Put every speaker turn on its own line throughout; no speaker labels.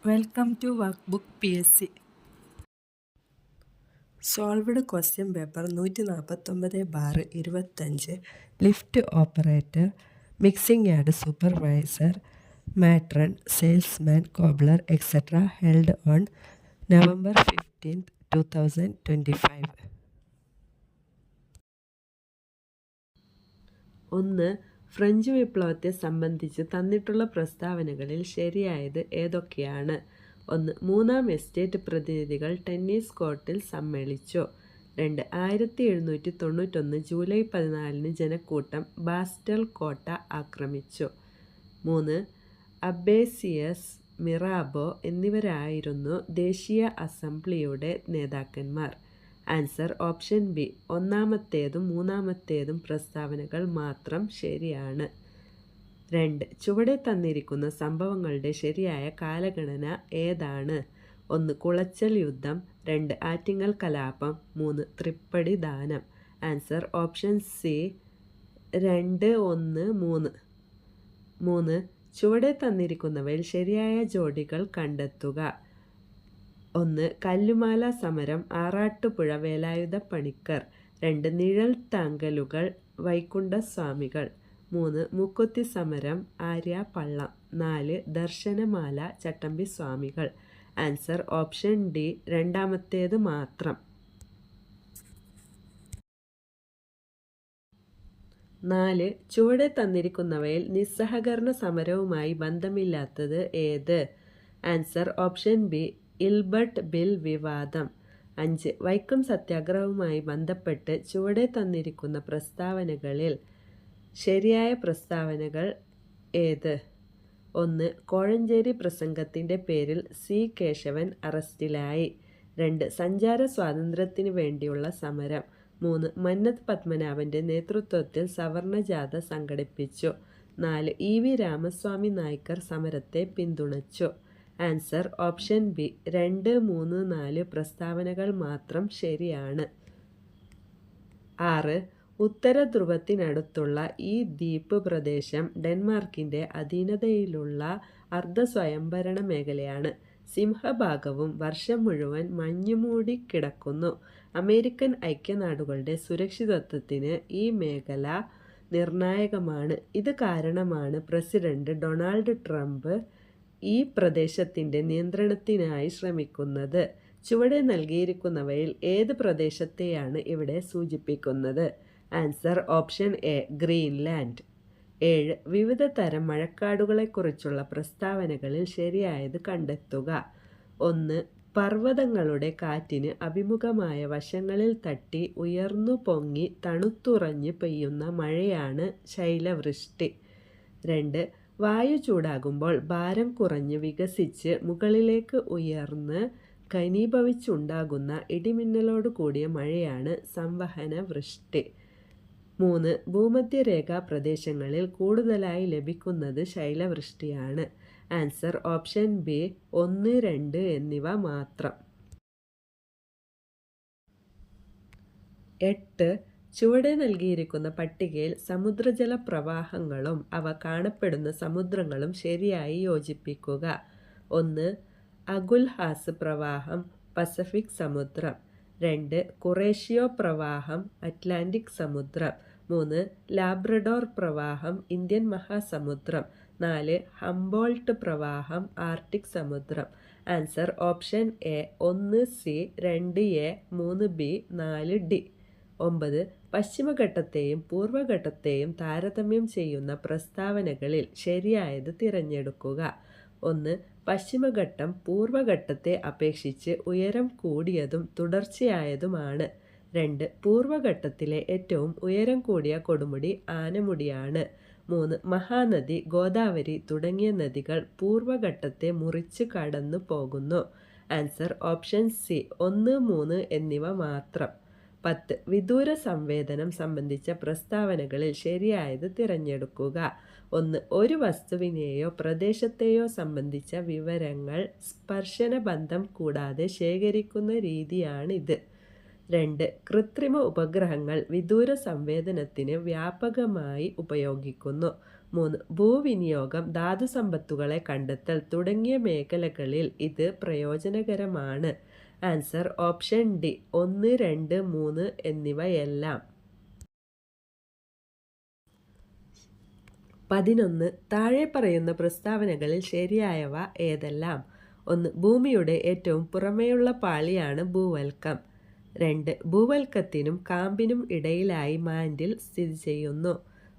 Welcome to workbook PSC. Solved question paper 149/25 lift operator, mixing yard supervisor, matron, salesman, cobbler et cetera held on November 15, 2025. 1. French വിപ്ലവത്തെ സംബന്ധിച്ച് തന്നിട്ടുള്ള പ്രസ്താവനകളിൽ ശരിയായത് ഏതൊക്കെയാണ്? 1. മൂന്നാം estate പ്രതിനിധികൾ ടെന്നീസ് കോർട്ടിൽ സമ്മേളിച്ചു. 2. 1791 ജൂലൈ 14 ജനക്കൂട്ടം ബാസ്റ്റൽ കോട്ട ആക്രമിച്ചു. 3. അബേസിയസ്, മിറാബോ എന്നിവരായിരുന്നു ദേശീയ അസംബ്ലിയുടെ നേതാക്കന്മാർ. Answer option B. ഒന്നാമത്തേതും മൂന്നാമത്തേതും പ്രസ്താവനകൾ മാത്രം ശരിയാണ്. 2. ചുവടെ തന്നിരിക്കുന്ന സംഭവങ്ങളുടെ ശരിയായ കാലഗണന ഏതാണ്? 1. കുളച്ചൽ യുദ്ധം, 2. ആറ്റിങ്ങൽ കലാപം, 3. തൃപ്പടി ദാനം. Answer option C. 2, 1, 3. 3. ചുവടെ തന്നിരിക്കുന്നവയിൽ ശരിയായ ജോഡികൾ കണ്ടെത്തുക. 1. കല്ലുമാല സമരം, ആറാട്ടുപുഴ വേലായുധ പണിക്കർ. 2. നിഴൽ താങ്കലുകൾ, വൈകുണ്ഠസ്വാമികൾ. 3. മുക്കുത്തി സമരം, ആര്യ പള്ളം. 4. ദർശനമാല, ചട്ടമ്പി സ്വാമികൾ. ആൻസർ ഓപ്ഷൻ ഡി, രണ്ടാമത്തേത് മാത്രം. 4. ചുവടെ തന്നിരിക്കുന്നവയിൽ നിസ്സഹകരണ സമരവുമായി ബന്ധമില്ലാത്തത് ഏത്? Answer option B. Ilbert bill വിവാദം. 5. വൈക്കം സത്യാഗ്രഹവുമായി ബന്ധപ്പെട്ട് ചുവടെ തന്നിരിക്കുന്ന പ്രസ്താവനകളിൽ ശരിയായ പ്രസ്താവനകൾ ഏത്? 1. കോഴഞ്ചേരി പ്രസംഗത്തിൻ്റെ പേരിൽ സി. കേശവൻ അറസ്റ്റിലായി. 2. സഞ്ചാര സ്വാതന്ത്ര്യത്തിന് വേണ്ടിയുള്ള സമരം. 3. മന്നത്ത് പത്മനാഭൻ്റെ നേതൃത്വത്തിൽ സവർണജാഥ സംഘടിപ്പിച്ചു. 4. ഇ. വി. രാമസ്വാമി നായ്ക്കർ സമരത്തെ പിന്തുണച്ചു. Answer option B. 2, 3, 4 പ്രസ്താവനകൾ മാത്രം ശരിയാണ്. 6. ഉത്തര ധ്രുവത്തിനടുത്തുള്ള ഈ ദ്വീപ് പ്രദേശം ഡെൻമാർക്കിൻ്റെ അധീനതയിലുള്ള അർദ്ധ സ്വയംഭരണ മേഖലയാണ്. സിംഹഭാഗവും വർഷം മുഴുവൻ മഞ്ഞുമൂടി കിടക്കുന്നു. അമേരിക്കൻ ഐക്യനാടുകളുടെ സുരക്ഷിതത്വത്തിന് ഈ മേഖല നിർണായകമാണ്. ഇത് കാരണമാണ് പ്രസിഡന്റ് ഡൊണാൾഡ് ട്രംപ് ഈ പ്രദേശത്തിൻ്റെ നിയന്ത്രണത്തിനായി ശ്രമിക്കുന്നത്. ചുവടെ നൽകിയിരിക്കുന്നവയിൽ ഏത് പ്രദേശത്തെയാണ് ഇവിടെ സൂചിപ്പിക്കുന്നത്? Answer option A. ഗ്രീൻലാൻഡ്. 7. വിവിധ തരം മഴക്കാടുകളെക്കുറിച്ചുള്ള പ്രസ്താവനകളിൽ ശരിയായത് കണ്ടെത്തുക. 1. പർവ്വതങ്ങളുടെ കാറ്റിന് അഭിമുഖമായ വശങ്ങളിൽ തട്ടി ഉയർന്നു പൊങ്ങി തണുത്തുറഞ്ഞ് പെയ്യുന്ന മഴയാണ് ശൈലവൃഷ്ടി. 2. വായു ചൂടാകുമ്പോൾ ഭാരം കുറഞ്ഞ് വികസിച്ച് മുകളിലേക്ക് ഉയർന്ന് ഘനീഭവിച്ചുണ്ടാകുന്ന ഇടിമിന്നലോട് കൂടിയ മഴയാണ് സംവഹന വൃഷ്ടി. 3. ഭൂമധ്യരേഖാ പ്രദേശങ്ങളിൽ കൂടുതലായി ലഭിക്കുന്നത് ശൈലവൃഷ്ടിയാണ്. Answer option B. 1, 2 എന്നിവ മാത്രം. 8. ചുവടെ നൽകിയിരിക്കുന്ന പട്ടികയിൽ സമുദ്രജല പ്രവാഹങ്ങളും അവ കാണപ്പെടുന്ന സമുദ്രങ്ങളും ശരിയായി യോജിപ്പിക്കുക. 1. അഗുൽഹാസ് പ്രവാഹം, പസഫിക് സമുദ്രം. 2. കുറേഷ്യോ പ്രവാഹം, അറ്റ്ലാന്റിക് സമുദ്രം. 3. ലാബ്രഡോർ പ്രവാഹം, ഇന്ത്യൻ മഹാസമുദ്രം. 4. ഹംബോൾട്ട് പ്രവാഹം, ആർട്ടിക് സമുദ്രം. Answer option A. 1 C, 2 A, 3 B, 4 D. 9. പശ്ചിമഘട്ടത്തെയും പൂർവ്വഘട്ടത്തെയും താരതമ്യം ചെയ്യുന്ന പ്രസ്താവനകളിൽ ശരിയായത് തിരഞ്ഞെടുക്കുക. 1. പശ്ചിമഘട്ടം പൂർവ്വഘട്ടത്തെ അപേക്ഷിച്ച് ഉയരം കൂടിയതും തുടർച്ചയായതുമാണ്. 2. പൂർവ്വഘട്ടത്തിലെ ഏറ്റവും ഉയരം കൂടിയ കൊടുമുടി ആനമുടിയാണ്. 3. മഹാനദി, ഗോദാവരി തുടങ്ങിയ നദികൾ പൂർവ്വഘട്ടത്തെ മുറിച്ച് കടന്നു പോകുന്നു. Answer option C. 1, 3 എന്നിവ മാത്രം. 10. വിദൂര സംവേദനം സംബന്ധിച്ച പ്രസ്താവനകളിൽ ശരിയായത് തിരഞ്ഞെടുക്കുക. 1. ഒരു വസ്തുവിനെയോ പ്രദേശത്തെയോ സംബന്ധിച്ച വിവരങ്ങൾ സ്പർശന ബന്ധം കൂടാതെ ശേഖരിക്കുന്ന രീതിയാണിത്. 2. കൃത്രിമ ഉപഗ്രഹങ്ങൾ വിദൂര സംവേദനത്തിന് വ്യാപകമായി ഉപയോഗിക്കുന്നു. 3 ഭൂവിനിയോഗം, ധാതുസമ്പത്തുകളെ കണ്ടെത്തൽ തുടങ്ങിയ മേഖലകളിൽ ഇത് പ്രയോജനകരമാണ്. ആൻസർ ഓപ്ഷൻ ഡി 1, 2, 3 എന്നിവയെല്ലാം. 11 താഴെ പറയുന്ന പ്രസ്താവനകളിൽ ശരിയായവ ഏതെല്ലാം? 1 ഭൂമിയുടെ ഏറ്റവും പുറമേയുള്ള പാളിയാണ് ഭൂവൽക്കം. 2 ഭൂവൽക്കത്തിനും കാമ്പിനും ഇടയിലായി മാന്റിൽ സ്ഥിതി ചെയ്യുന്നു.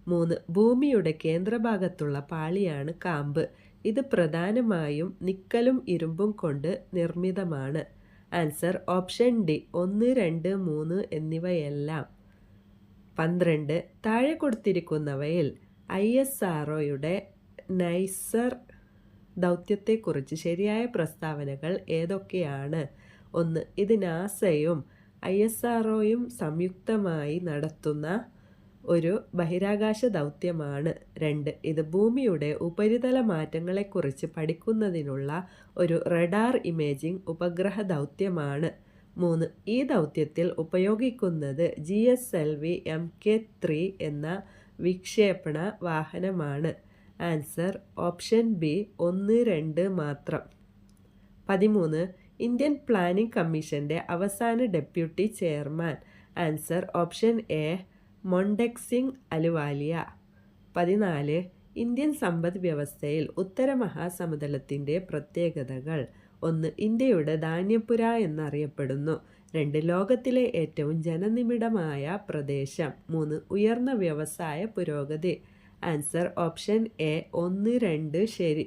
3 ഭൂമിയുടെ കേന്ദ്രഭാഗത്തുള്ള പാളിയാണ് കാമ്പ്. ഇത് പ്രധാനമായും നിക്കലും ഇരുമ്പും കൊണ്ട് നിർമ്മിതമാണ്. ആൻസർ ഓപ്ഷൻ ഡി 1, 2, 3 എന്നിവയെല്ലാം. 12 താഴെ കൊടുത്തിരിക്കുന്നവയിൽ ISROയുടെ നൈസർ ദൗത്യത്തെക്കുറിച്ച് ശരിയായ പ്രസ്താവനകൾ ഏതൊക്കെയാണ്? 1 ഇത് നാസയും ISROയും സംയുക്തമായി നടത്തുന്ന ഒരു ബഹിരാകാശ ദൗത്യമാണ്. 2 ഇത് ഭൂമിയുടെ ഉപരിതല മാറ്റങ്ങളെക്കുറിച്ച് പഠിക്കുന്നതിനുള്ള ഒരു റഡാർ ഇമേജിംഗ് ഉപഗ്രഹ ദൗത്യമാണ്. 3 ഈ ദൗത്യത്തിൽ ഉപയോഗിക്കുന്നത് GSLV Mk3 എന്ന വിക്ഷേപണ വാഹനമാണ്. ആൻസർ ഓപ്ഷൻ ബി 1, 2 മാത്രം. 13 ഇന്ത്യൻ പ്ലാനിംഗ് കമ്മീഷന്റെ അവസാന deputy chairman. Answer option A Montek Singh Ahluwalia. 14 Indian സമ്പദ് വ്യവസ്ഥയിൽ ഉത്തര മഹാസമതലത്തിൻ്റെ പ്രത്യേകതകൾ. 1 ഇന്ത്യയുടെ ധാന്യപ്പുര എന്നറിയപ്പെടുന്നു. 2 ലോകത്തിലെ ഏറ്റവും ജനനിബിഡമായ പ്രദേശം. 3 ഉയർന്ന വ്യവസായ പുരോഗതി. ആൻസർ ഓപ്ഷൻ എ 1, 2 ശരി.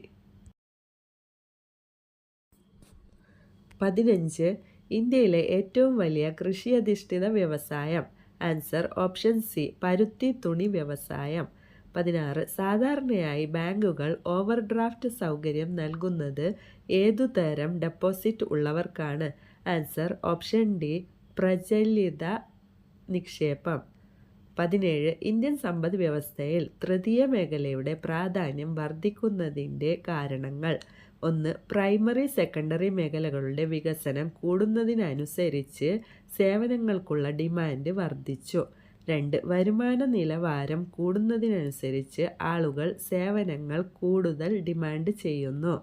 15 ഇന്ത്യയിലെ ഏറ്റവും വലിയ കൃഷിയധിഷ്ഠിത വ്യവസായം. ആൻസർ ഓപ്ഷൻ സി പരുത്തി തുണി വ്യവസായം. 16 സാധാരണയായി ബാങ്കുകൾ ഓവർഡ്രാഫ്റ്റ് സൗകര്യം നൽകുന്നത് ഏതുതരം ഡെപ്പോസിറ്റ് ഉള്ളവർക്കാണ്? ആൻസർ ഓപ്ഷൻ ഡി പ്രചലിത നിക്ഷേപം. 17 ഇന്ത്യൻ സമ്പദ് വ്യവസ്ഥയിൽ തൃതീയ മേഖലയുടെ പ്രാധാന്യം വർദ്ധിക്കുന്നതിൻ്റെ കാരണങ്ങൾ. 1 പ്രൈമറി സെക്കൻഡറി മേഖലകളുടെ വികസനം കൂടുന്നതിനനുസരിച്ച് സേവനങ്ങൾക്കുള്ള ഡിമാൻഡ് വർദ്ധിച്ചു. 2 വരുമാന നിലവാരം കൂടുന്നതിനനുസരിച്ച് ആളുകൾ സേവനങ്ങൾ കൂടുതൽ ഡിമാൻഡ് ചെയ്യുന്നു.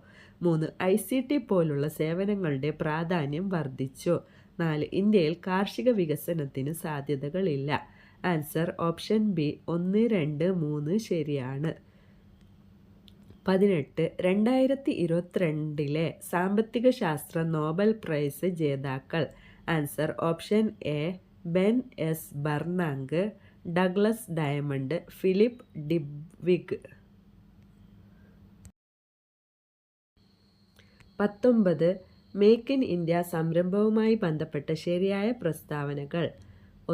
3 ICT പോലുള്ള സേവനങ്ങളുടെ പ്രാധാന്യം വർദ്ധിച്ചു. 4 ഇന്ത്യയിൽ കാർഷിക വികസനത്തിന് സാധ്യതകളില്ല. ആൻസർ ഓപ്ഷൻ ബി 1, 2, 3 ശരിയാണ്. 18 2022 സാമ്പത്തിക ശാസ്ത്ര നോബൽ പ്രൈസ് ജേതാക്കൾ. Answer option A Ben S Bernanke, Douglas Diamond, Philip Dybvig. 19 make in India സംരംഭവുമായി ബന്ധപ്പെട്ട ശരിയായ പ്രസ്താവനകൾ.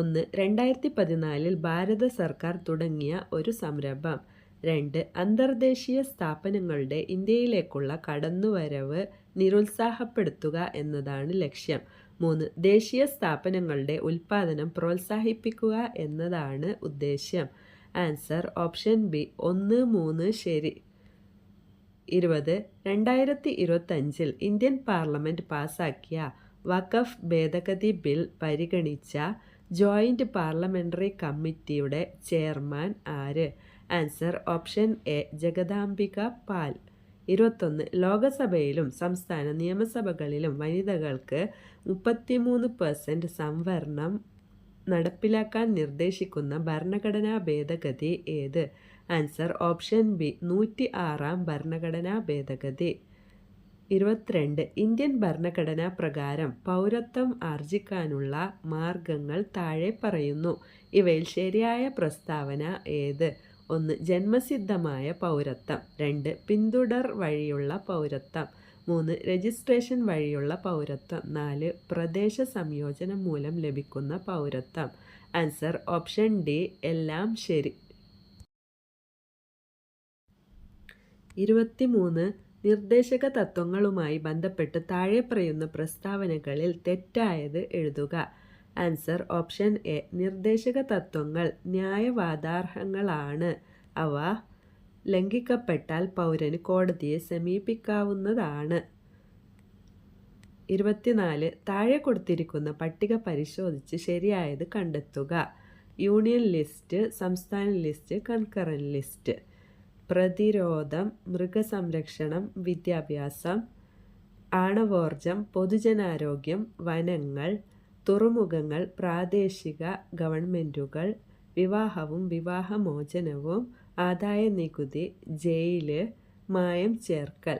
1 2014 ഭാരത സർക്കാർ തുടങ്ങിയ ഒരു സംരംഭം. 2 അന്തർദേശീയ സ്ഥാപനങ്ങളുടെ ഇന്ത്യയിലേക്കുള്ള കടന്നുവരവ് നിരുത്സാഹപ്പെടുത്തുക എന്നതാണ് ലക്ഷ്യം. 3 ദേശീയ സ്ഥാപനങ്ങളുടെ ഉൽപ്പാദനം പ്രോത്സാഹിപ്പിക്കുക എന്നതാണ് ഉദ്ദേശ്യം. ആൻസർ ഓപ്ഷൻ ബി 1, 3 ശരി. 20 2025 ഇന്ത്യൻ പാർലമെൻറ്റ് പാസാക്കിയ വഖഫ് ഭേദഗതി ബിൽ പരിഗണിച്ച ജോയിൻ്റ് പാർലമെൻ്ററി കമ്മിറ്റിയുടെ ചെയർമാൻ ആര്? ആൻസർ ഓപ്ഷൻ എ ജഗദാംബിക പാൽ. 21 ലോകസഭയിലും സംസ്ഥാന നിയമസഭകളിലും വനിതകൾക്ക് 33% സംവരണം നടപ്പിലാക്കാൻ നിർദ്ദേശിക്കുന്ന ഭരണഘടനാ ഭേദഗതി ഏത്? ആൻസർ ഓപ്ഷൻ ബി 106 ഭരണഘടനാ ഭേദഗതി. 22 ഇന്ത്യൻ ഭരണഘടനാ പ്രകാരം പൗരത്വം ആർജിക്കാനുള്ള മാർഗങ്ങൾ താഴെ പറയുന്നു. ഇവയിൽ ശരിയായ പ്രസ്താവന ഏത്? 1 ജന്മസിദ്ധമായ പൗരത്വം. 2 പിന്തുടർ വഴിയുള്ള പൗരത്വം. 3 രജിസ്ട്രേഷൻ വഴിയുള്ള പൗരത്വം. 4 പ്രദേശ സംയോജനം മൂലം ലഭിക്കുന്ന പൗരത്വം. ആൻസർ ഓപ്ഷൻ ഡി എല്ലാം ശരി. 23 നിർദ്ദേശക തത്വങ്ങളുമായി ബന്ധപ്പെട്ട് താഴെ പറയുന്ന പ്രസ്താവനകളിൽ തെറ്റായത് എഴുതുക. ആൻസർ ഓപ്ഷൻ എ നിർദ്ദേശക തത്വങ്ങൾ ന്യായവാദാർഹങ്ങളാണ്. അവ ലംഘിക്കപ്പെട്ടാൽ പൗരന് കോടതിയെ സമീപിക്കാവുന്നതാണ്. 24 താഴെ കൊടുത്തിരിക്കുന്ന പട്ടിക പരിശോധിച്ച് ശരിയായത് കണ്ടെത്തുക. യൂണിയൻ ലിസ്റ്റ്, സംസ്ഥാന ലിസ്റ്റ്, കൺകറന്റ് ലിസ്റ്റ്. പ്രതിരോധം, മൃഗസംരക്ഷണം, വിദ്യാഭ്യാസം, ആണവോർജം, പൊതുജനാരോഗ്യം, വനങ്ങൾ, തുറമുഖങ്ങൾ, പ്രാദേശിക ഗവൺമെൻറ്റുകൾ, വിവാഹവും വിവാഹമോചനവും, ആദായനികുതി, ജയില്, മായം ചേർക്കൽ.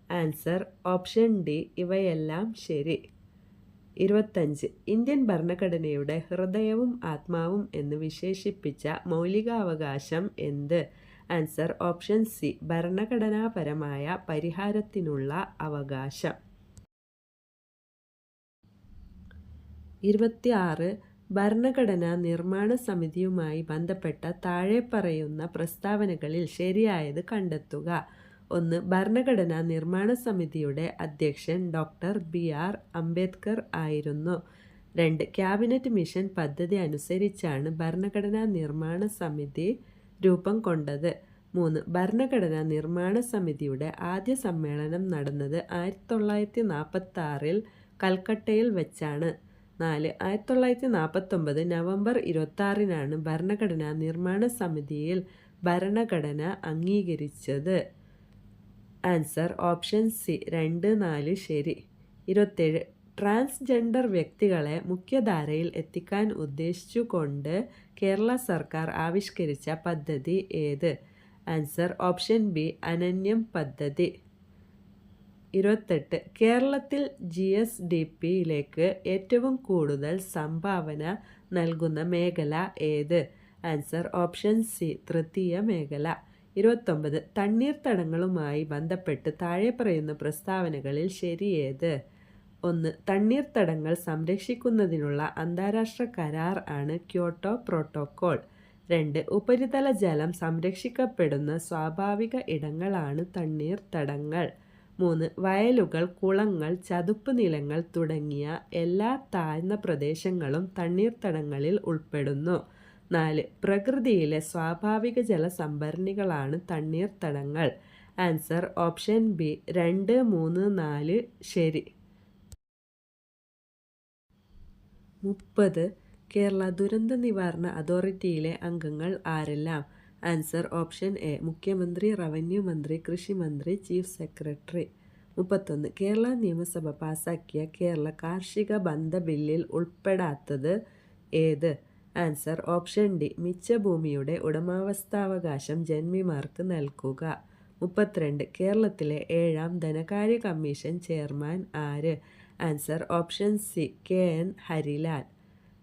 ആൻസർ ഓപ്ഷൻ ഡി ഇവയെല്ലാം ശരി. 25. ഇന്ത്യൻ ഭരണഘടനയുടെ ഹൃദയവും ആത്മാവും എന്ന് വിശേഷിപ്പിച്ച മൗലികാവകാശം എന്ത്? ആൻസർ ഓപ്ഷൻ സി ഭരണഘടനാപരമായ പരിഹാരത്തിനുള്ള അവകാശം. 26. ഭരണഘടനാ നിർമ്മാണ സമിതിയുമായി ബന്ധപ്പെട്ട താഴെ പറയുന്ന പ്രസ്താവനകളിൽ ശരിയായത് കണ്ടെത്തുക. 1. ഭരണഘടനാ നിർമ്മാണ സമിതിയുടെ അധ്യക്ഷൻ ഡോക്ടർ ബി.ആർ. അംബേദ്കർ ആയിരുന്നു. 2. ക്യാബിനറ്റ് മിഷൻ പദ്ധതി അനുസരിച്ചാണ് ഭരണഘടനാ നിർമ്മാണ സമിതി രൂപം കൊണ്ടത്. 3. ഭരണഘടനാ നിർമ്മാണ സമിതിയുടെ ആദ്യ സമ്മേളനം നടന്നത് 1946 കൽക്കട്ടയിൽ വെച്ചാണ്. 4. 1949 നവംബർ 26 ഭരണഘടനാ നിർമ്മാണ സമിതിയിൽ ഭരണഘടന അംഗീകരിച്ചത്. ആൻസർ ഓപ്ഷൻ സി 2, 4 ശരി. 27. ട്രാൻസ്ജെൻഡർ വ്യക്തികളെ മുഖ്യധാരയിൽ എത്തിക്കാൻ ഉദ്ദേശിച്ചുകൊണ്ട് കേരള സർക്കാർ ആവിഷ്കരിച്ച പദ്ധതി ഏത്? ആൻസർ ഓപ്ഷൻ ബി അനന്യം പദ്ധതി. 28. കേരളത്തിൽ GSDP-യിലേക്ക് ഏറ്റവും കൂടുതൽ സംഭാവന നൽകുന്ന മേഖല ഏത്? ആൻസർ ഓപ്ഷൻ സി തൃതീയ മേഖല. 29. തണ്ണീർത്തടങ്ങളുമായി ബന്ധപ്പെട്ട് താഴെ പറയുന്ന പ്രസ്താവനകളിൽ ശരിയേത്? 1. തണ്ണീർത്തടങ്ങൾ സംരക്ഷിക്കുന്നതിനുള്ള അന്താരാഷ്ട്ര കരാർ ആണ് ക്യോട്ടോ പ്രോട്ടോക്കോൾ. 2. ഉപരിതല ജലം സംരക്ഷിക്കപ്പെടുന്ന സ്വാഭാവിക ഇടങ്ങളാണ് തണ്ണീർത്തടങ്ങൾ. 3. വയലുകൾ, കുളങ്ങൾ, ചതുപ്പ് നിലങ്ങൾ തുടങ്ങിയ എല്ലാ താഴ്ന്ന പ്രദേശങ്ങളും തണ്ണീർത്തടങ്ങളിൽ ഉൾപ്പെടുന്നു. 4. പ്രകൃതിയിലെ സ്വാഭാവിക ജലസംഭരണികളാണ് തണ്ണീർത്തടങ്ങൾ. ആൻസർ ഓപ്ഷൻ ബി 2, 3, 4 ശരി. 30. കേരള ദുരന്ത നിവാരണ അതോറിറ്റിയിലെ അംഗങ്ങൾ ആരെല്ലാം? ആൻസർ ഓപ്ഷൻ എ മുഖ്യമന്ത്രി, റവന്യൂ മന്ത്രി, കൃഷി മന്ത്രി, ചീഫ് സെക്രട്ടറി. 31. കേരള നിയമസഭ പാസാക്കിയ കേരള കാർഷിക ബന്ധ ബില്ലിൽ ഉൾപ്പെടാത്തത് ഏത്? ആൻസർ ഓപ്ഷൻ ഡി മിച്ചഭൂമിയുടെ ഉടമസ്ഥാവകാശം ജന്മിമാർക്ക് നൽകുക. 32. കേരളത്തിലെ 7ാം ധനകാര്യ കമ്മീഷൻ ചെയർമാൻ ആര്? Answer option C KN Harilal.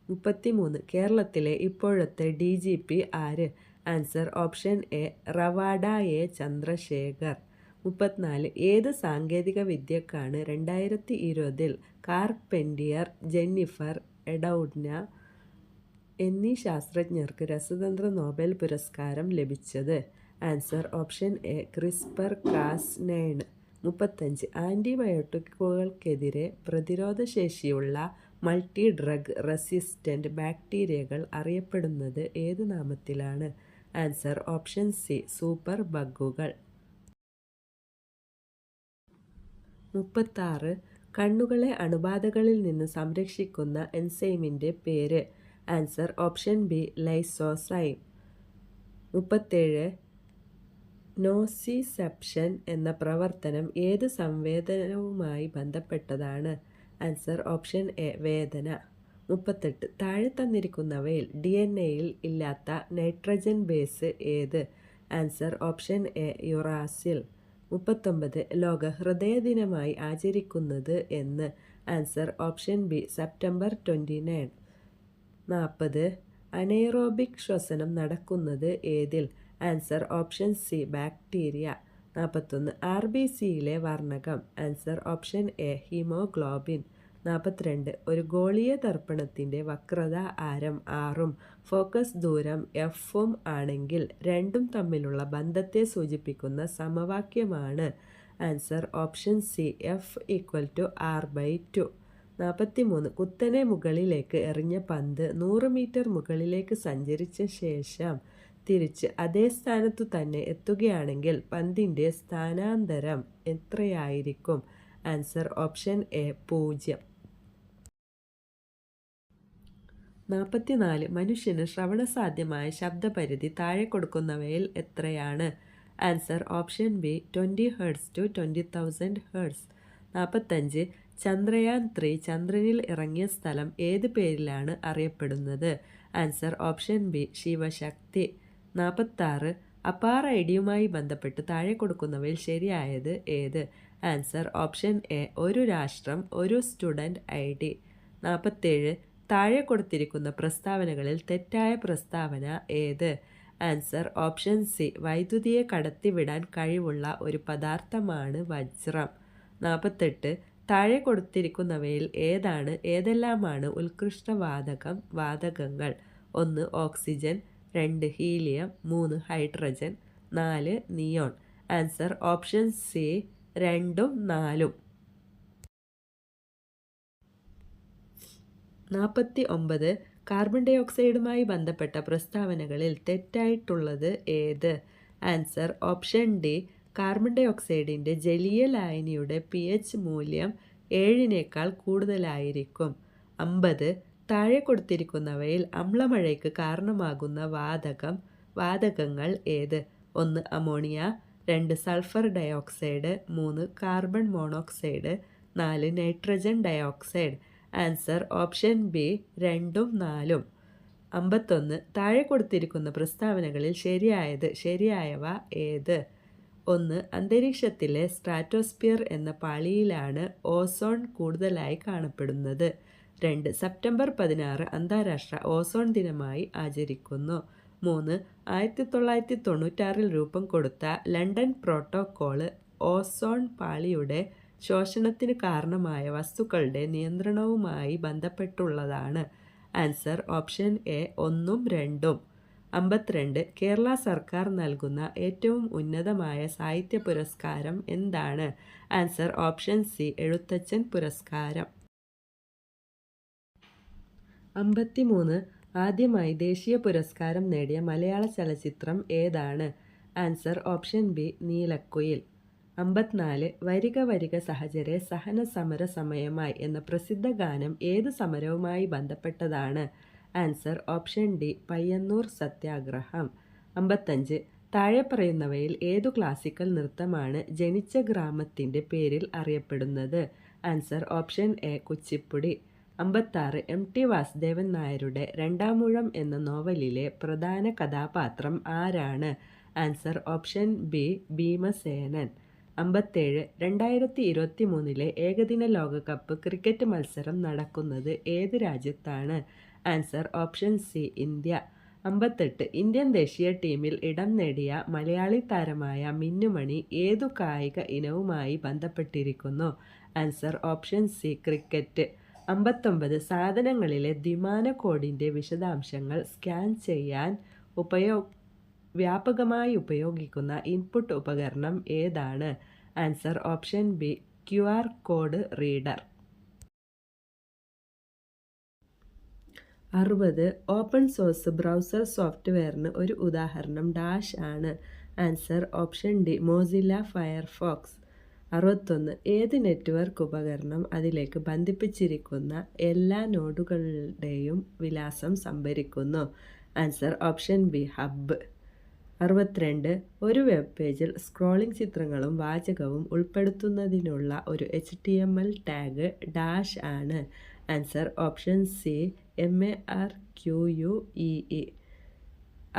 33. കേരളത്തിലെ ഇപ്പോഴത്തെ DGP ആര്? Answer option A Ravada A Chandrasekhar. 34. ഏത് സാങ്കേതിക വിദ്യക്കാണ് 2020 കാർപെൻറ്റിയർ, ജെന്നിഫർ എഡൗഡ്ന എന്നീ ശാസ്ത്രജ്ഞർക്ക് രസതന്ത്ര നോബൽ പുരസ്കാരം ലഭിച്ചത്? Answer option A CRISPR Cas nine. 35. ആൻറ്റിബയോട്ടിക്കുകൾക്കെതിരെ പ്രതിരോധശേഷിയുള്ള മൾട്ടി ഡ്രഗ് റെസിസ്റ്റൻ്റ് ബാക്ടീരിയകൾ അറിയപ്പെടുന്നത് ഏത് നാമത്തിലാണ്? ആൻസർ ഓപ്ഷൻ സി സൂപ്പർ ബഗ്ഗുകൾ. 36. കണ്ണുകളെ അണുബാധകളിൽ നിന്ന് സംരക്ഷിക്കുന്ന എൻസൈമിൻ്റെ പേര്? Answer option B lysozyme. 37. Nociception എന്ന പ്രവർത്തനം ഏത് സംവേദനവുമായി ബന്ധപ്പെട്ടതാണ്? ആൻസർ ഓപ്ഷൻ എ വേദന. 38. താഴെ തന്നിരിക്കുന്നവയിൽ DNA-യിൽ ഇല്ലാത്ത നൈട്രജൻ ബേസ് ഏത്? Answer option A uracil. 39. ലോക ഹൃദയ ദിനമായി ആചരിക്കുന്നത് എന്ന്? Answer option B September 29. 40. Anaerobic ശ്വസനം നടക്കുന്നത് ഏതിൽ? Answer option C bacteria. 41. RBC-യിലെ വർണ്ണകം? Answer option A haemoglobin. 42. ഒരു ഗോളീയ ദർപ്പണത്തിൻ്റെ വക്രത ആരം 6ഉം ഫോക്കസ് ദൂരം f-ഉം ആണെങ്കിൽ രണ്ടും തമ്മിലുള്ള ബന്ധത്തെ സൂചിപ്പിക്കുന്ന സമവാക്യമാണ്? Answer option C F = r/2. 43. കുത്തനെ മുകളിലേക്ക് എറിഞ്ഞ പന്ത് 100 മീറ്റർ മുകളിലേക്ക് സഞ്ചരിച്ച ശേഷം തിരിച്ച് അതേ സ്ഥാനത്തു തന്നെ എത്തുകയാണെങ്കിൽ പന്തിൻ്റെ സ്ഥാനാന്തരം എത്രയായിരിക്കും? Answer option A 0. 44. മനുഷ്യന് ശ്രവണസാധ്യമായ ശബ്ദപരിധി താഴെ കൊടുക്കുന്നവയിൽ എത്രയാണ്? Answer option B 20 hertz to 20,000 hertz. 45. Chandrayaan 3 ചന്ദ്രനിൽ ഇറങ്ങിയ സ്ഥലം ഏത് പേരിലാണ് അറിയപ്പെടുന്നത്? Answer option B Shivshakti. 46. APAAR ഐഡിയുമായി ബന്ധപ്പെട്ട് താഴെ കൊടുക്കുന്നവയിൽ ശരിയായത് ഏത്? ആൻസർ ഓപ്ഷൻ എ ഒരു രാഷ്ട്രം ഒരു സ്റ്റുഡൻറ് ഐ ഡി. 47. താഴെ കൊടുത്തിരിക്കുന്ന പ്രസ്താവനകളിൽ തെറ്റായ പ്രസ്താവന ഏത്? ആൻസർ ഓപ്ഷൻ സി വൈദ്യുതിയെ കടത്തിവിടാൻ കഴിവുള്ള ഒരു പദാർത്ഥമാണ് വജ്രം. 48. താഴെ കൊടുത്തിരിക്കുന്നവയിൽ ഏതെല്ലാമാണ് ഉത്കൃഷ്ട വാതകങ്ങൾ? 1 oxygen, 2 helium, 3 hydrogen, 4 neon. Answer option C 2ഉം 4ഉം. 49. കാർബൺ ഡൈ ഓക്സൈഡുമായി ബന്ധപ്പെട്ട പ്രസ്താവനകളിൽ തെറ്റായിട്ടുള്ളത് ഏത്? ആൻസർ ഓപ്ഷൻ ഡി കാർബൺ ഡൈ ഓക്സൈഡിൻ്റെ ജലീയ ലായനിയുടെ pH മൂല്യം 7നേക്കാൾ കൂടുതലായിരിക്കും. 50. താഴെ കൊടുത്തിരിക്കുന്നവയിൽ അമ്ലമഴയ്ക്ക് കാരണമാകുന്ന വാതകങ്ങൾ ഏത്? 1 ammonia, 2 sulphur dioxide, 3 carbon monoxide, 4 nitrogen dioxide. Answer option B 2ഉം 4ഉം. 51. താഴെ കൊടുത്തിരിക്കുന്ന പ്രസ്താവനകളിൽ ശരിയായവ ഏത്? 1 അന്തരീക്ഷത്തിലെ സ്ട്രാറ്റോസ്ഫിയർ എന്ന പാളിയിലാണ് ഓസോൺ കൂടുതലായി കാണപ്പെടുന്നത്. 2 സെപ്റ്റംബർ 16 അന്താരാഷ്ട്ര ഓസോൺ ദിനമായി ആചരിക്കുന്നു. 3 1996 രൂപം കൊടുത്ത ലണ്ടൻ പ്രോട്ടോക്കോള് ഓസോൺ പാളിയുടെ ശോഷണത്തിന് കാരണമായ വസ്തുക്കളുടെ നിയന്ത്രണവുമായി ബന്ധപ്പെട്ടുള്ളതാണ്. ആൻസർ ഓപ്ഷൻ എ 1ഉം 2ഉം. 52. കേരള സർക്കാർ നൽകുന്ന ഏറ്റവും ഉന്നതമായ സാഹിത്യ പുരസ്കാരം എന്താണ്? ആൻസർ ഓപ്ഷൻ സി എഴുത്തച്ഛൻ പുരസ്കാരം. 53. ആദ്യമായി ദേശീയ പുരസ്കാരം നേടിയ മലയാള ചലച്ചിത്രം ഏതാണ്? Answer option B Neelakuyil. 54. വരിക വരിക സഹചരെ സഹന സമര സമയമായി എന്ന പ്രസിദ്ധ ഗാനം ഏത് സമരവുമായി ബന്ധപ്പെട്ടതാണ്? ആൻസർ ഓപ്ഷൻ ഡി പയ്യന്നൂർ സത്യാഗ്രഹം. 55. താഴെ പറയുന്നവയിൽ ഏതു ക്ലാസിക്കൽ നൃത്തമാണ് ജനിച്ച ഗ്രാമത്തിൻ്റെ പേരിൽ അറിയപ്പെടുന്നത്? Answer option A Kuchipudi. 56. MT Vasudevan നായരുടെ രണ്ടാമൂഴം എന്ന നോവലിലെ പ്രധാന കഥാപാത്രം ആരാണ്? Answer option B Bheemasenan. 57. 2023 ഏകദിന ലോകകപ്പ് ക്രിക്കറ്റ് മത്സരം നടക്കുന്നത് ഏത് രാജ്യത്താണ്? Answer option C India. 58. Indian ദേശീയ ടീമിൽ ഇടം നേടിയ മലയാളി താരമായ മിന്നുമണി ഏതു കായിക ഇനവുമായി ബന്ധപ്പെട്ടിരിക്കുന്നു? Answer option C cricket. 59. സാധനങ്ങളിലെ ദ്വിമാന കോഡിൻ്റെ വിശദാംശങ്ങൾ സ്കാൻ ചെയ്യാൻ വ്യാപകമായി ഉപയോഗിക്കുന്ന ഇൻപുട്ട് ഉപകരണം ഏതാണ്? Answer option B QR code reader. 60. Open source browser സോഫ്റ്റ്വെയറിന് ഒരു ഉദാഹരണം ഡാഷ് ആണ്? Answer option D Mozilla Firefox. 61. ഏത് നെറ്റ്വർക്ക് ഉപകരണം അതിലേക്ക് ബന്ധിപ്പിച്ചിരിക്കുന്ന എല്ലാ നോഡുകളുടെയും വിലാസം സംഭരിക്കുന്നു? Answer option B hub. 62. ഒരു വെബ് പേജിൽ സ്ക്രോളിംഗ് ചിത്രങ്ങളും വാചകവും ഉൾപ്പെടുത്തുന്നതിനുള്ള ഒരു HTML ടാഗ് ഡാഷ് ആണ്? Answer option C MARQUEE.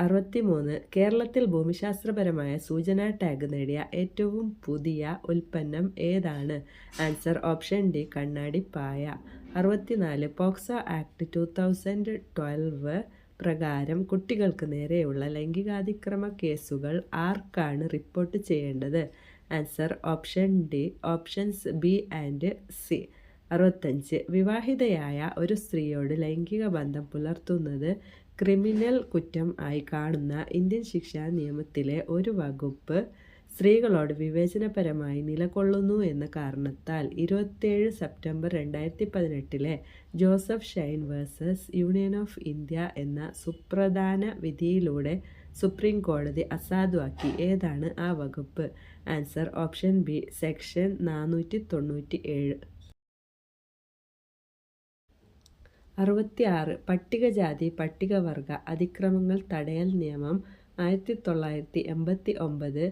63. കേരളത്തിൽ ഭൂമിശാസ്ത്രപരമായ സൂചനാ ടാഗ് നേടിയ ഏറ്റവും പുതിയ ഉൽപ്പന്നം ഏതാണ്? ആൻസർ ഓപ്ഷൻ ഡി കണ്ണാടിപ്പായ. 64. പോക്സോ ആക്ട് 2012 പ്രകാരം കുട്ടികൾക്ക് നേരെയുള്ള ലൈംഗികാതിക്രമ കേസുകൾ ആർക്കാണ് റിപ്പോർട്ട് ചെയ്യേണ്ടത്? Answer option D options B and C. 65. വിവാഹിതയായ ഒരു സ്ത്രീയോട് ലൈംഗിക ബന്ധം പുലർത്തുന്നത് ക്രിമിനൽ കുറ്റം ആയി കാണുന്ന ഇന്ത്യൻ ശിക്ഷാ നിയമത്തിലെ ഒരു വകുപ്പ് സ്ത്രീകളോട് വിവേചനപരമായി നിലകൊള്ളുന്നു എന്ന കാരണത്താൽ 27 September 2018 Joseph Shine versus union of India എന്ന സുപ്രധാന വിധിയിലൂടെ സുപ്രീം കോടതി അസാധുവാക്കി. ഏതാണ് ആ വകുപ്പ്? Answer option B section 497. 66. പട്ടികജാതി പട്ടികവർഗ അതിക്രമങ്ങൾ തടയൽ നിയമം 1989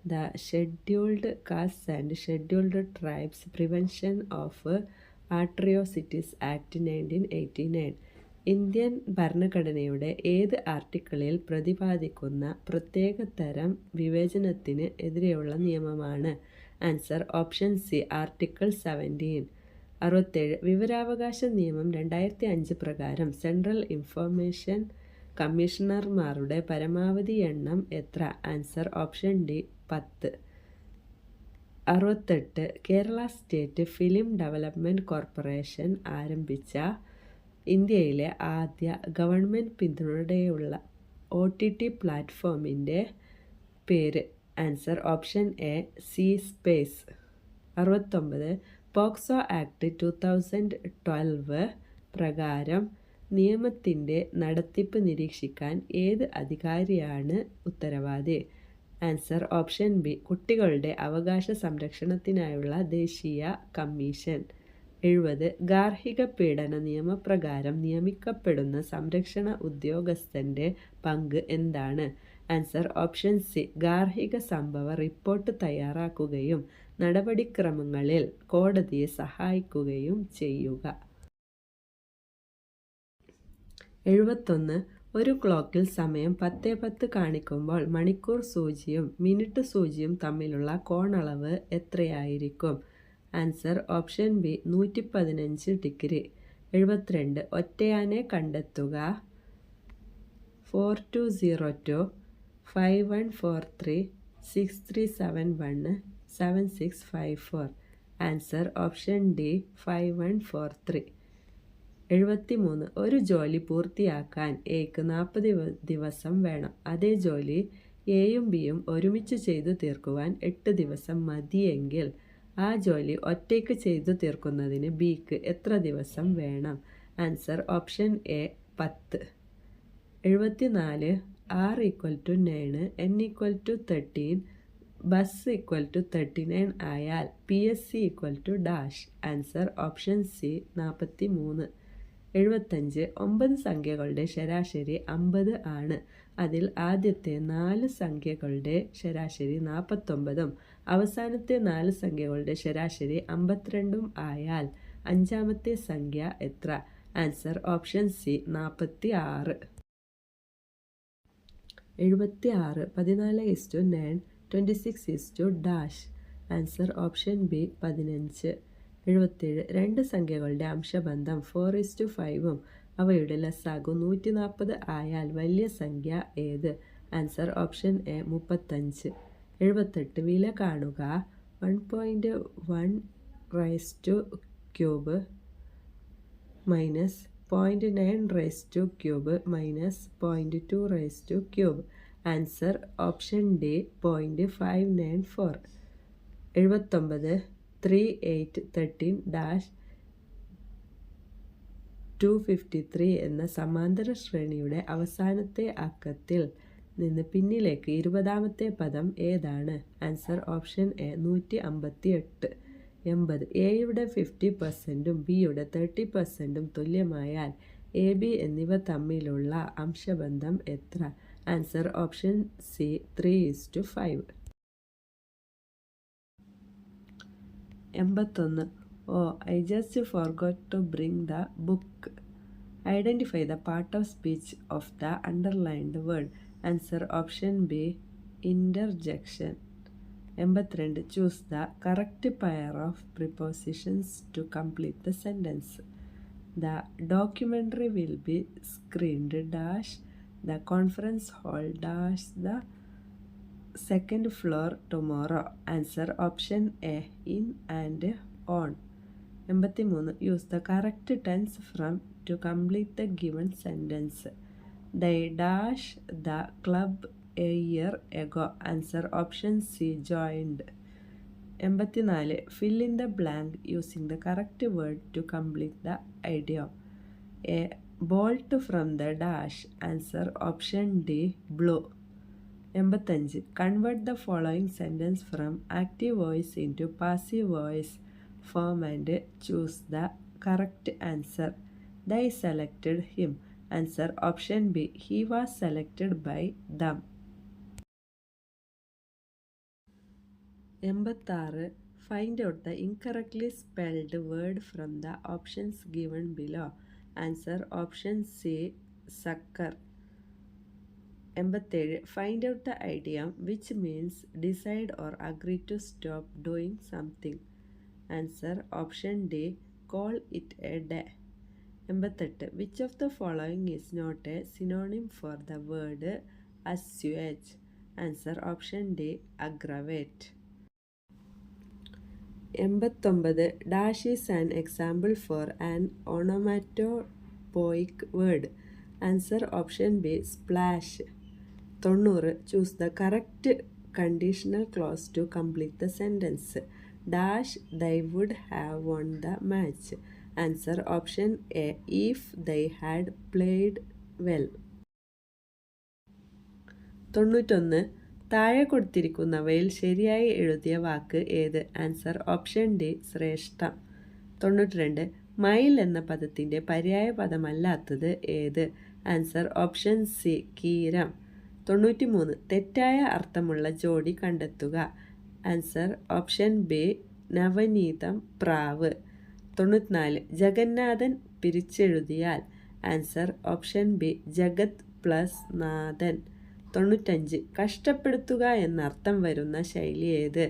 The Scheduled Castes and Scheduled Tribes Prevention of Atrocities Act 1989. Indian ഭരണഘടനയുടെ ഏത് ആർട്ടിക്കിളിൽ പ്രതിപാദിക്കുന്ന പ്രത്യേക തരം വിവേചനത്തിന് എതിരെയുള്ള നിയമമാണ്? Answer option C article 17. 67. വിവരാവകാശ നിയമം 2005 പ്രകാരം സെൻട്രൽ ഇൻഫർമേഷൻ കമ്മീഷണർമാരുടെ പരമാവധി എണ്ണം എത്ര? Answer option D 10. 68. Kerala state film development corporation ആരംഭിച്ച ഇന്ത്യയിലെ ആദ്യ ഗവൺമെൻറ് പിന്തുണയോടെയുള്ള OTT പ്ലാറ്റ്ഫോമിൻ്റെ പേര്? Answer option A C space. 69. POCSO act 2012 പ്രകാരം നിയമത്തിൻ്റെ നടത്തിപ്പ് നിരീക്ഷിക്കാൻ ഏത് അധികാരിയാണ് ഉത്തരവാദി? ആൻസർ ഓപ്ഷൻ ബി കുട്ടികളുടെ അവകാശ സംരക്ഷണത്തിനായുള്ള ദേശീയ കമ്മീഷൻ. 70. ഗാർഹിക പീഡന നിയമപ്രകാരം നിയമിക്കപ്പെടുന്ന സംരക്ഷണ ഉദ്യോഗസ്ഥൻ്റെ പങ്ക് എന്താണ്? ആൻസർ ഓപ്ഷൻ സി ഗാർഹിക സംഭവ റിപ്പോർട്ട് തയ്യാറാക്കുകയും നടപടിക്രമങ്ങളിൽ കോടതിയെ സഹായിക്കുകയും ചെയ്യുക. 71. ഒരു ക്ലോക്കിൽ സമയം 10:10 കാണിക്കുമ്പോൾ മണിക്കൂർ സൂചിയും മിനിറ്റ് സൂചിയും തമ്മിലുള്ള കോണളവ് എത്രയായിരിക്കും? Answer option B 115 degree. 72. ഒറ്റയാനെ കണ്ടെത്തുക. 4202 5143 6371 7654. Answer option D 5143. 73. ഒരു ജോലി പൂർത്തിയാക്കാൻ എക്ക് 40 ദിവസം വേണം. അതേ ജോലി എയും ബിയും ഒരുമിച്ച് ചെയ്തു തീർക്കുവാൻ 8 ദിവസം മതിയെങ്കിൽ ആ ജോലി ഒറ്റയ്ക്ക് ചെയ്തു തീർക്കുന്നതിന് ബിക്ക് എത്ര ദിവസം വേണം? Answer option A 10. 74. R = 9, N = 13, bus = 39 ആയാൽ PSC = dash. Answer option C 43. 75. 9 സംഖ്യകളുടെ ശരാശരി 50 ആണ്. അതിൽ ആദ്യത്തെ 4 സംഖ്യകളുടെ ശരാശരി 49ഉം അവസാനത്തെ 4 സംഖ്യകളുടെ ശരാശരി 52ഉം ആയാൽ അഞ്ചാമത്തെ സംഖ്യ എത്ര? Answer option C 46. 76. 14:9, 26 dash. Answer option B 15. 77. 2 സംഖ്യകളുടെ അംശബന്ധം 4:5ഉം അവയുടെ ലസാഗു 140 ആയാൽ വലിയ സംഖ്യ ഏത്? Answer option A 35. 78. വില കാണുക. 1.1 raise cube minus 0.9 raise cube minus 0.2 raise cube. Answer option D 0.594. 79. 3, 8, 13 dash 253 എന്ന സമാന്തര ശ്രേണിയുടെ അവസാനത്തെ അക്കത്തിൽ നിന്ന് പിന്നിലേക്ക് 20ാമത്തെ പദം ഏതാണ്? Answer option A 158. 80. എയുടെ 50%ഉം ബിയുടെ 30%ഉം തുല്യമായാൽ എ ബി എന്നിവ തമ്മിലുള്ള അംശബന്ധം എത്ര? Answer option C 3:5. 81. Oh, I just forgot to bring the book. Identify the part of speech of the underlined word. Answer option B interjection. 82. Choose the correct pair of prepositions to complete the sentence. The documentary will be screened dash the conference hall dash the second floor tomorrow. Answer option A in and on. 83. Use the correct tense from to complete the given sentence. They dash the club a year ago. Answer option C joined. 84. Fill in the blank using the correct word to complete the idiom. A bolt from the dash. Answer option D blue. 85. Convert the following sentence from active voice into passive voice form and choose the correct answer. They selected him. Answer option B. He was selected by them. 86. Find out the incorrectly spelled word from the options given below. Answer option C, sucker. 87. Find out the idiom which means decide or agree to stop doing something. Answer option D, call it a day. 88. Which of the following is not a synonym for the word assuage? Answer option D, aggravate. 89. Dash is an example for an onomatopoeic word. Answer option B, splash. 90. Choose the correct conditional clause to complete the sentence. Dash, they would have won the match. Answer option A, if they had played well. 91. താഴെ കൊടുത്തിരിക്കുന്നവയിൽ ശരിയായി എഴുതിയ വാക്ക് ഏത്? Answer option D, ശ്രേഷ്ഠം. 92. മയിൽ എന്ന പദത്തിൻ്റെ പര്യായ പദമല്ലാത്തത് ഏത്? ആൻസർ ഓപ്ഷൻ സി, കീരം. 93. തെറ്റായ അർത്ഥമുള്ള ജോഡി കണ്ടെത്തുക. ആൻസർ ഓപ്ഷൻ ബി, നവനീതം, പ്രാവ്. 94. ജഗന്നാഥൻ പിരിച്ചെഴുതിയാൽ. ആൻസർ ഓപ്ഷൻ ബി, ജഗത് പ്ലസ് നാഥൻ. 95. കഷ്ടപ്പെടുത്തുക എന്നർത്ഥം വരുന്ന ശൈലി ഏത്?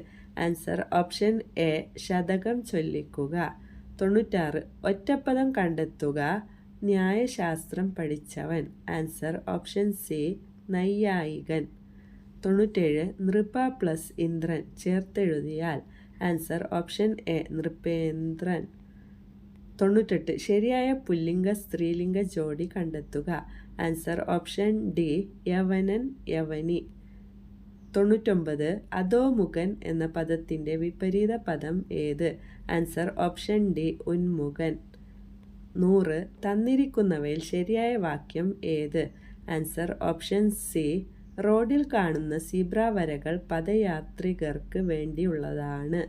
ആൻസർ ഓപ്ഷൻ എ, ശതകം ചൊല്ലിക്കുക. 96. ഒറ്റപ്പദം കണ്ടെത്തുക. ന്യായശാസ്ത്രം പഠിച്ചവൻ. ആൻസർ ഓപ്ഷൻ സി, നൈയായികൻ. 97. നൃപ പ്ലസ് ഇന്ദ്രൻ ചേർത്തെഴുതിയാൽ. ആൻസർ ഓപ്ഷൻ എ, നൃപേന്ദ്രൻ. 98. ശരിയായ പുല്ലിംഗ സ്ത്രീലിംഗ ജോഡി കണ്ടെത്തുക. ആൻസർ ഓപ്ഷൻ ഡി, യവനൻ, യവനി. 99. അധോമുഖൻ എന്ന പദത്തിൻ്റെ വിപരീത പദം ഏത്? ആൻസർ ഓപ്ഷൻ ഡി, ഉന്മുഖൻ. 100. തന്നിരിക്കുന്നവയിൽ ശരിയായ വാക്യം ഏത്? ആൻസർ ഓപ്ഷൻ സി, റോഡിൽ കാണുന്ന സീബ്ര വരകൾ പദയാത്രികർക്ക് വേണ്ടിയുള്ളതാണ്.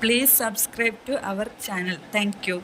Please subscribe to our channel. Thank you.